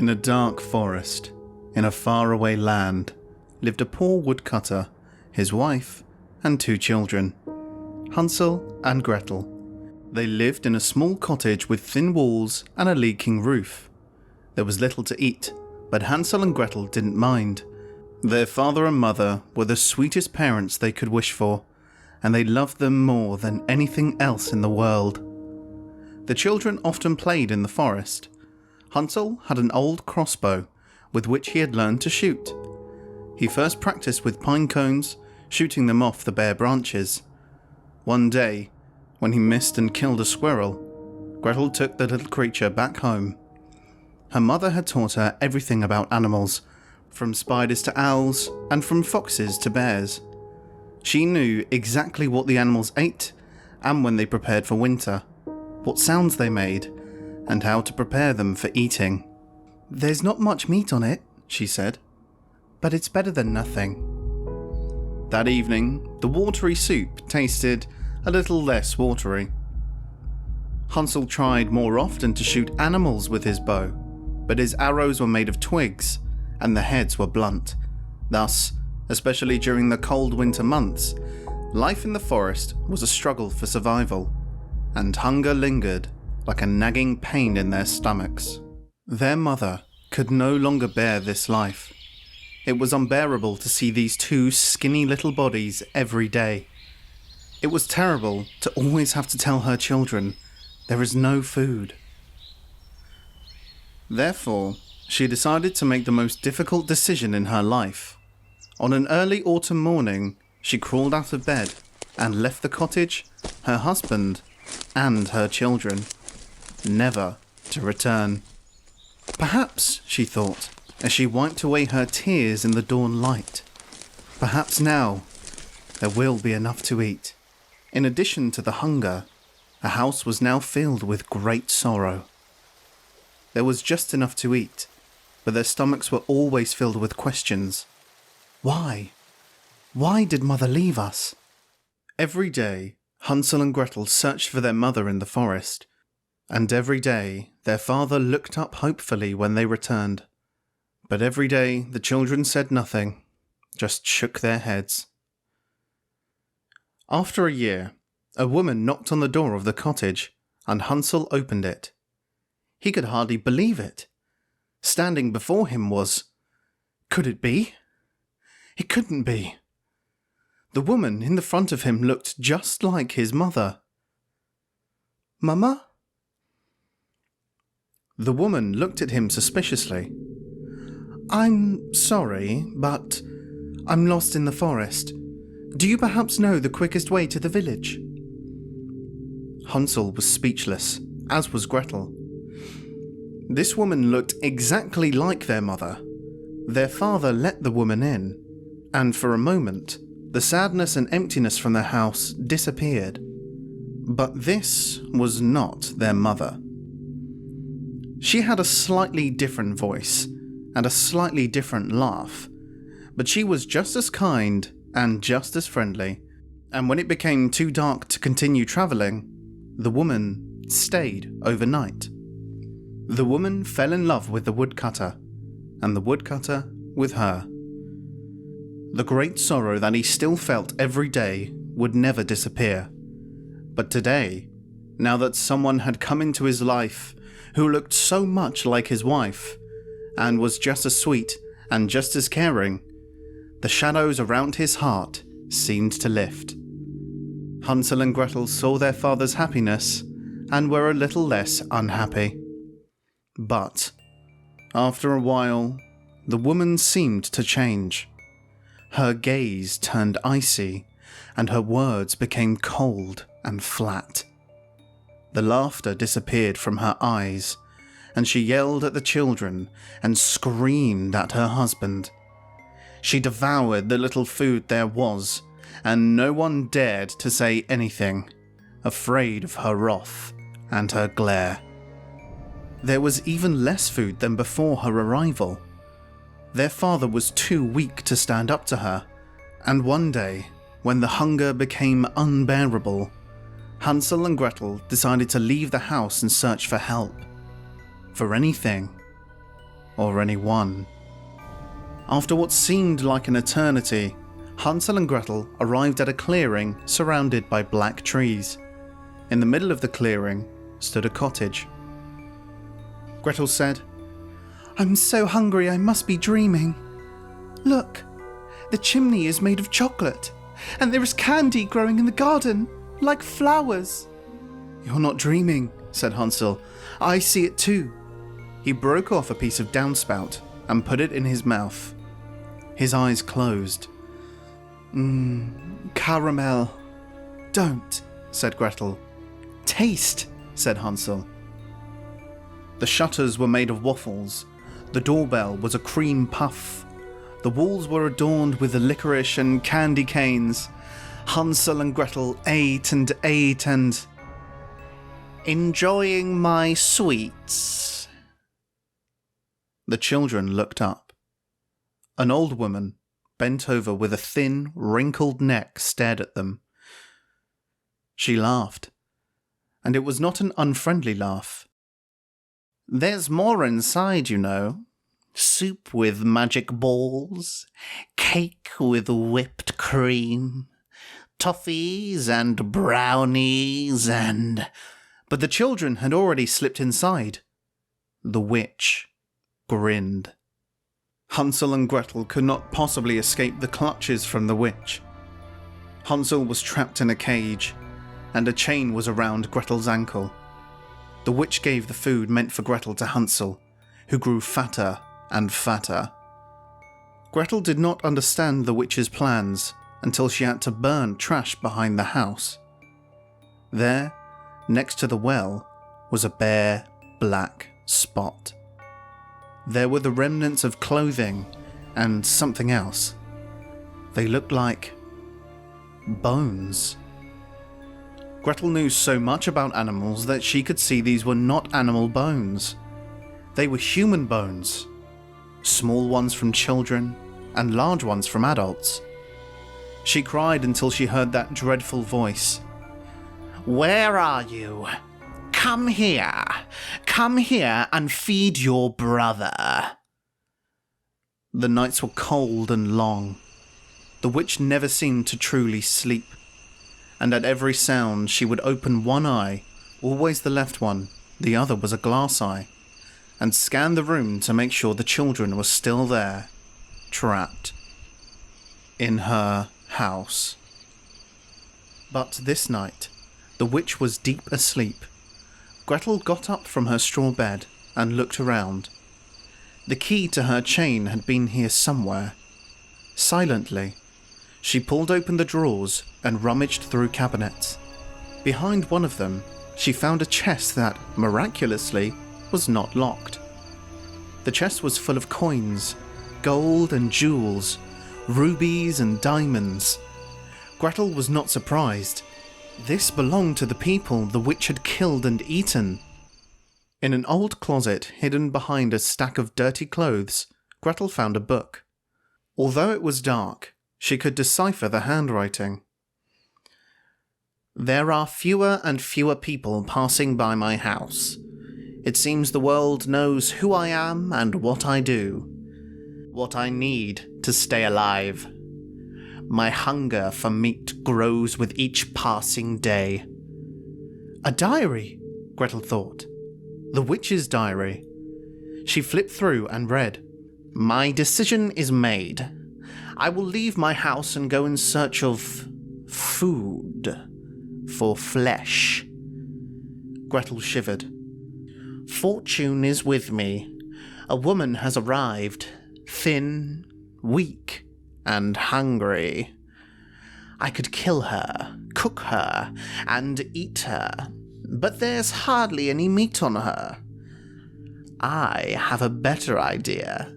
In a dark forest, in a faraway land, lived a poor woodcutter, his wife, and 2 children, Hansel and Gretel. They lived in a small cottage with thin walls and a leaking roof. There was little to eat, but Hansel and Gretel didn't mind. Their father and mother were the sweetest parents they could wish for, and they loved them more than anything else in the world. The children often played in the forest. Hansel had an old crossbow with which he had learned to shoot. He first practiced with pine cones, shooting them off the bare branches. One day, when he missed and killed a squirrel, Gretel took the little creature back home. Her mother had taught her everything about animals, from spiders to owls, and from foxes to bears. She knew exactly what the animals ate, and when they prepared for winter, what sounds they made, and how to prepare them for eating. "There's not much meat on it," she said, "but it's better than nothing." That evening, the watery soup tasted a little less watery. Hansel tried more often to shoot animals with his bow, but his arrows were made of twigs, and the heads were blunt. Thus, especially during the cold winter months, life in the forest was a struggle for survival, and hunger lingered like a nagging pain in their stomachs. Their mother could no longer bear this life. It was unbearable to see these 2 skinny little bodies every day. It was terrible to always have to tell her children, there is no food. Therefore, she decided to make the most difficult decision in her life. On an early autumn morning, she crawled out of bed and left the cottage, her husband, and her children, never to return. Perhaps, she thought, as she wiped away her tears in the dawn light, perhaps now there will be enough to eat. In addition to the hunger, the house was now filled with great sorrow. There was just enough to eat, but their stomachs were always filled with questions. Why? Why did Mother leave us? Every day, Hansel and Gretel searched for their mother in the forest, and every day their father looked up hopefully when they returned. But every day the children said nothing, just shook their heads. After a year, a woman knocked on the door of the cottage, and Hansel opened it. He could hardly believe it. Standing before him was... Could it be? It couldn't be. The woman in the front of him looked just like his mother. "Mama?" The woman looked at him suspiciously. "I'm sorry, but I'm lost in the forest. Do you perhaps know the quickest way to the village?" Hansel was speechless, as was Gretel. This woman looked exactly like their mother. Their father let the woman in, and for a moment, the sadness and emptiness from their house disappeared. But this was not their mother. She had a slightly different voice and a slightly different laugh, but she was just as kind and just as friendly, and when it became too dark to continue travelling, the woman stayed overnight. The woman fell in love with the woodcutter, and the woodcutter with her. The great sorrow that he still felt every day would never disappear. But today, now that someone had come into his life who looked so much like his wife, and was just as sweet and just as caring, the shadows around his heart seemed to lift. Hansel and Gretel saw their father's happiness and were a little less unhappy. But, after a while, the woman seemed to change. Her gaze turned icy, and her words became cold and flat. The laughter disappeared from her eyes, and she yelled at the children and screamed at her husband. She devoured the little food there was, and no one dared to say anything, afraid of her wrath and her glare. There was even less food than before her arrival. Their father was too weak to stand up to her, and one day, when the hunger became unbearable, Hansel and Gretel decided to leave the house and search for help. For anything or anyone. After what seemed like an eternity, Hansel and Gretel arrived at a clearing surrounded by black trees. In the middle of the clearing stood a cottage. Gretel said, "I'm so hungry I must be dreaming. Look, the chimney is made of chocolate, and there is candy growing in the garden, like flowers." "You're not dreaming," said Hansel. "I see it too." He broke off a piece of downspout and put it in his mouth. His eyes closed. Caramel." "Don't," said Gretel. "Taste," said Hansel. The shutters were made of waffles. The doorbell was a cream puff. The walls were adorned with licorice and candy canes. Hansel and Gretel ate and ate and... "Enjoying my sweets?" The children looked up. An old woman, bent over with a thin, wrinkled neck, stared at them. She laughed, and it was not an unfriendly laugh. "There's more inside, you know. Soup with magic balls, cake with whipped cream, toffees and brownies and..." But the children had already slipped inside. The witch grinned. Hansel and Gretel could not possibly escape the clutches from the witch. Hansel was trapped in a cage, and a chain was around Gretel's ankle. The witch gave the food meant for Gretel to Hansel, who grew fatter and fatter. Gretel did not understand the witch's plans until she had to burn trash behind the house. There, next to the well, was a bare, black spot. There were the remnants of clothing and something else. They looked like bones. Gretel knew so much about animals that she could see these were not animal bones. They were human bones. Small ones from children and large ones from adults. She cried until she heard that dreadful voice. "Where are you? Come here and feed your brother." The nights were cold and long. The witch never seemed to truly sleep, and at every sound she would open one eye, always the left one, the other was a glass eye, and scan the room to make sure the children were still there, trapped in her house. But this night, the witch was deep asleep. Gretel got up from her straw bed and looked around. The key to her chain had been here somewhere. Silently, she pulled open the drawers and rummaged through cabinets. Behind one of them, she found a chest that, miraculously, was not locked. The chest was full of coins, gold and jewels, rubies and diamonds. Gretel was not surprised. This belonged to the people the witch had killed and eaten. In an old closet hidden behind a stack of dirty clothes, Gretel found a book. Although it was dark, she could decipher the handwriting. "There are fewer and fewer people passing by my house. It seems the world knows who I am and what I do, what I need to stay alive. My hunger for meat grows with each passing day." A diary, Gretel thought. The witch's diary. She flipped through and read, "My decision is made. I will leave my house and go in search of food for flesh." Gretel shivered. "Fortune is with me. A woman has arrived, thin, weak, and hungry. I could kill her, cook her, and eat her, but there's hardly any meat on her. I have a better idea.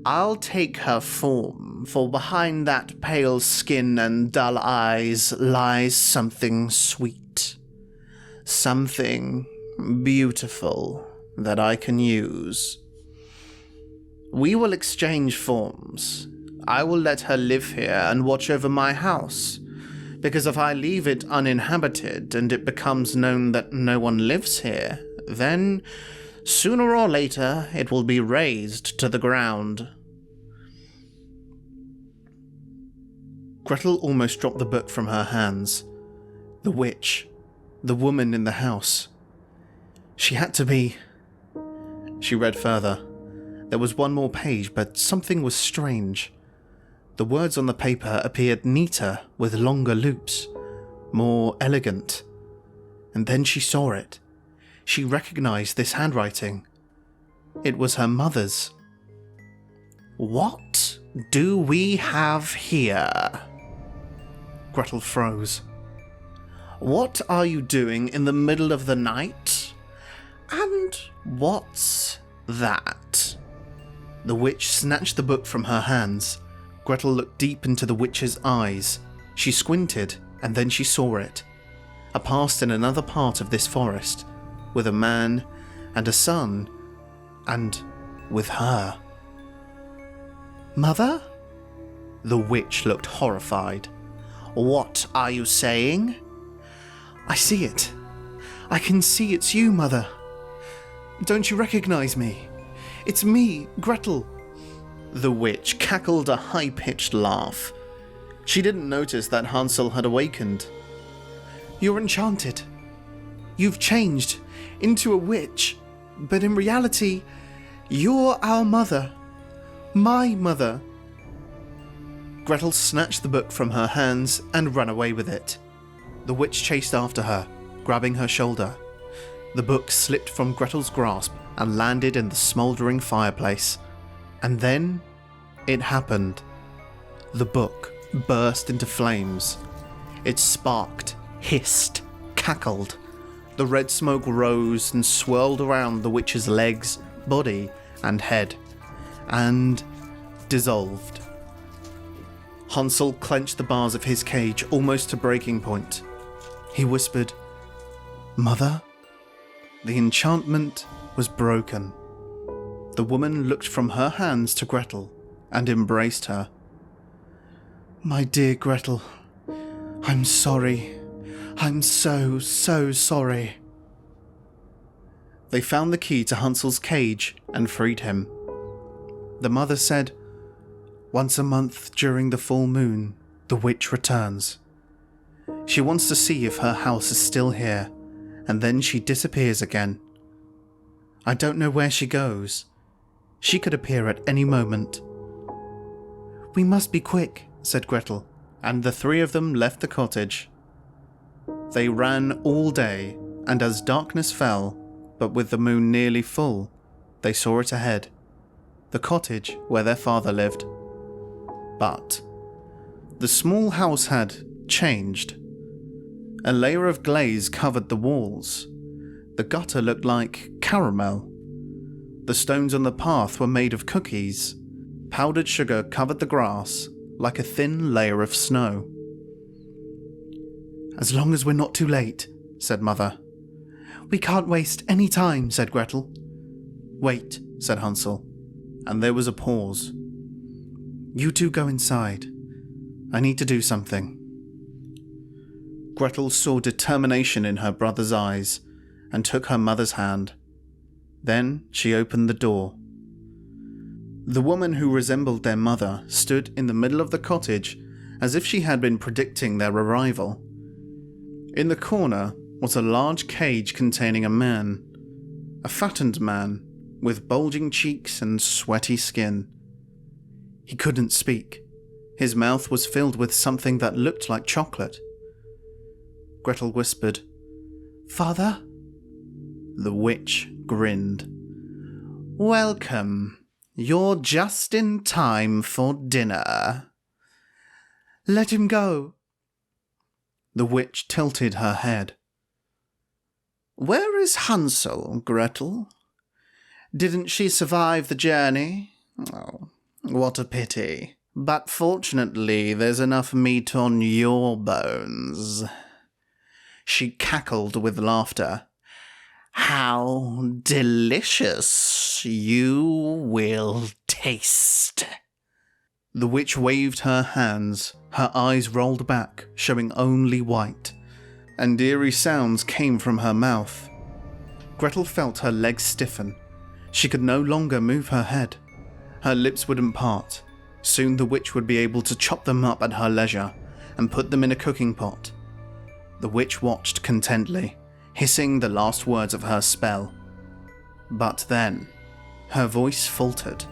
I'll take her form, for behind that pale skin and dull eyes lies something sweet, something beautiful that I can use. We will exchange forms. I will let her live here and watch over my house, because if I leave it uninhabited and it becomes known that no one lives here, then Sooner or later, it will be razed to the ground. Gretel almost dropped the book from her hands. The witch, the woman in the house. She had to be... She read further. There was one more page, but something was strange. The words on the paper appeared neater, with longer loops, more elegant. And then she saw it. She recognized this handwriting. It was her mother's. What do we have here? Gretel froze. What are you doing in the middle of the night? And what's that? The witch snatched the book from her hands. Gretel looked deep into the witch's eyes. She squinted, and then she saw it. A past in another part of this forest, with a man and a son, and with her. Mother? The witch looked horrified. What are you saying? I see it. I can see it's you, Mother. Don't you recognize me? It's me, Gretel. The witch cackled a high-pitched laugh. She didn't notice that Hansel had awakened. You're enchanted. You've changed into a witch, but in reality, you're our mother. My mother. Gretel snatched the book from her hands and ran away with it. The witch chased after her, grabbing her shoulder. The book slipped from Gretel's grasp and landed in the smouldering fireplace. And then it happened. The book burst into flames. It sparked, hissed, cackled. The red smoke rose and swirled around the witch's legs, body, and head, and dissolved. Hansel clenched the bars of his cage almost to breaking point. He whispered, Mother? The enchantment was broken. The woman looked from her hands to Gretel and embraced her. My dear Gretel, I'm sorry. I'm so sorry. They found the key to Hansel's cage and freed him. The mother said, once a month during the full moon, the witch returns. She wants to see if her house is still here, and then she disappears again. I don't know where she goes. She could appear at any moment. We must be quick, said Gretel, and the three of them left the cottage. They ran all day, and as darkness fell, but with the moon nearly full, they saw it ahead, the cottage where their father lived. But the small house had changed. A layer of glaze covered the walls. The gutter looked like caramel. The stones on the path were made of cookies. Powdered sugar covered the grass like a thin layer of snow. As long as we're not too late, said Mother. We can't waste any time, said Gretel. Wait, said Hansel, and there was a pause. You two go inside. I need to do something. Gretel saw determination in her brother's eyes and took her mother's hand. Then she opened the door. The woman who resembled their mother stood in the middle of the cottage as if she had been predicting their arrival. In the corner was a large cage containing a man, a fattened man with bulging cheeks and sweaty skin. He couldn't speak. His mouth was filled with something that looked like chocolate. Gretel whispered, Father? The witch grinned. Welcome. You're just in time for dinner. Let him go. The witch tilted her head. Where is Hansel, Gretel? Didn't she survive the journey? Oh, what a pity. But fortunately, there's enough meat on your bones. She cackled with laughter. How delicious you will taste. The witch waved her hands. Her eyes rolled back, showing only white, and eerie sounds came from her mouth. Gretel felt her legs stiffen. She could no longer move her head. Her lips wouldn't part. Soon the witch would be able to chop them up at her leisure and put them in a cooking pot. The witch watched contentedly, hissing the last words of her spell. But then, her voice faltered.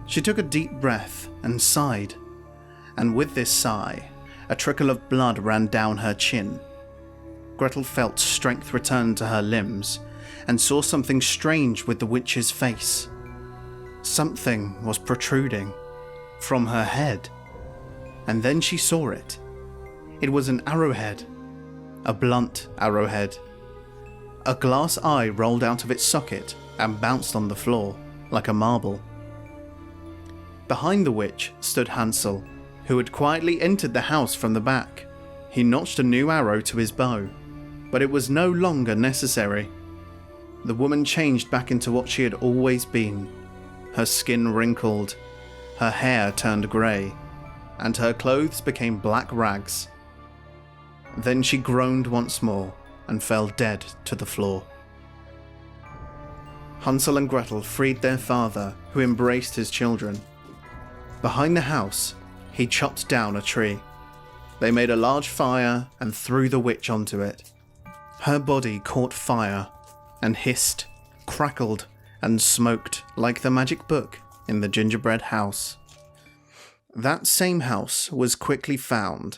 She took a deep breath and sighed, and with this sigh, a trickle of blood ran down her chin. Gretel felt strength return to her limbs and saw something strange with the witch's face. Something was protruding from her head, and then she saw it. It was an arrowhead, a blunt arrowhead. A glass eye rolled out of its socket and bounced on the floor like a marble. Behind the witch stood Hansel, who had quietly entered the house from the back. He notched a new arrow to his bow, but it was no longer necessary. The woman changed back into what she had always been. Her skin wrinkled, her hair turned grey, and her clothes became black rags. Then she groaned once more and fell dead to the floor. Hansel and Gretel freed their father, who embraced his children. Behind the house, he chopped down a tree. They made a large fire and threw the witch onto it. Her body caught fire and hissed, crackled, and smoked like the magic book in the gingerbread house. That same house was quickly found,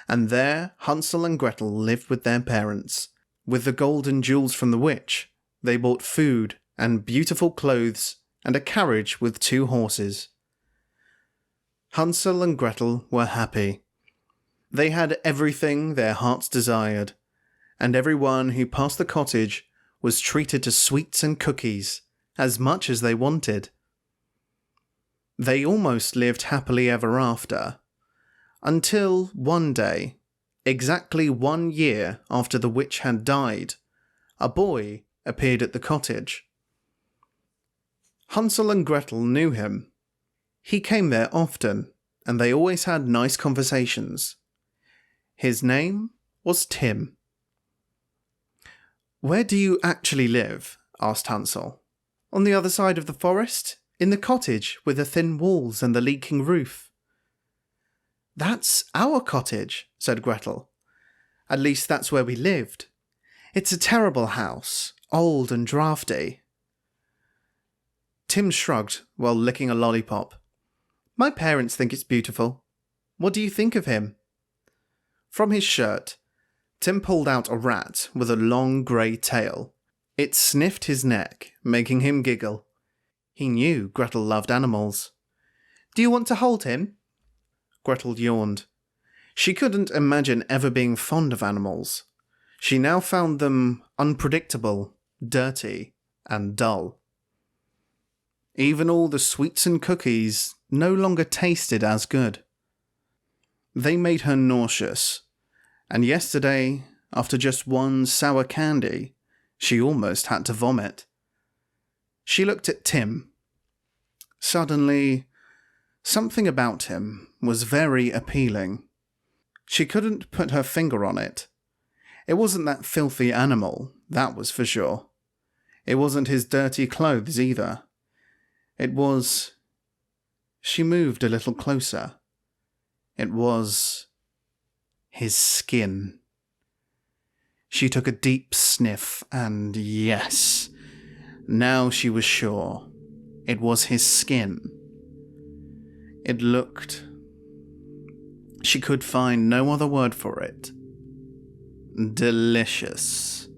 and there Hansel and Gretel lived with their parents. With the gold and jewels from the witch, they bought food and beautiful clothes and a carriage with 2 horses. Hansel and Gretel were happy. They had everything their hearts desired, and everyone who passed the cottage was treated to sweets and cookies as much as they wanted. They almost lived happily ever after, until one day, exactly 1 year after the witch had died, a boy appeared at the cottage. Hansel and Gretel knew him. He came there often, and they always had nice conversations. His name was Tim. "Where do you actually live?" asked Hansel. "On the other side of the forest, in the cottage with the thin walls and the leaking roof." "That's our cottage," said Gretel. "At least that's where we lived. It's a terrible house, old and draughty." Tim shrugged while licking a lollipop. "My parents think it's beautiful. What do you think of him?" From his shirt, Tim pulled out a rat with a long grey tail. It sniffed his neck, making him giggle. He knew Gretel loved animals. "Do you want to hold him?" Gretel yawned. She couldn't imagine ever being fond of animals. She now found them unpredictable, dirty, and dull. Even all the sweets and cookies no longer tasted as good. They made her nauseous, and yesterday, after just one sour candy, she almost had to vomit. She looked at Tim. Suddenly, something about him was very appealing. She couldn't put her finger on it. It wasn't that filthy animal, that was for sure. It wasn't his dirty clothes either. It was... She moved a little closer. It was... his skin. She took a deep sniff, and yes, now she was sure. It was his skin. It looked... She could find no other word for it. Delicious.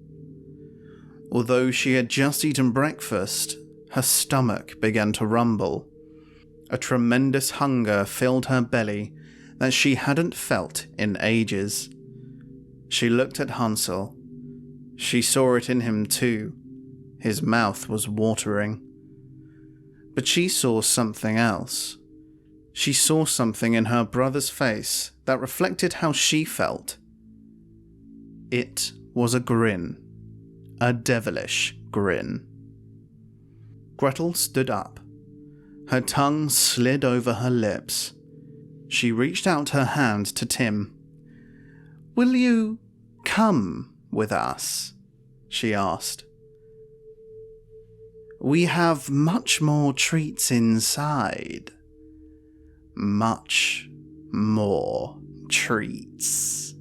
Although she had just eaten breakfast, her stomach began to rumble. A tremendous hunger filled her belly that she hadn't felt in ages. She looked at Hansel. She saw it in him too. His mouth was watering. But she saw something else. She saw something in her brother's face that reflected how she felt. It was a grin. A devilish grin. Gretel stood up. Her tongue slid over her lips. She reached out her hand to Tim. "Will you come with us?" she asked. We have much more treats inside. Much more treats.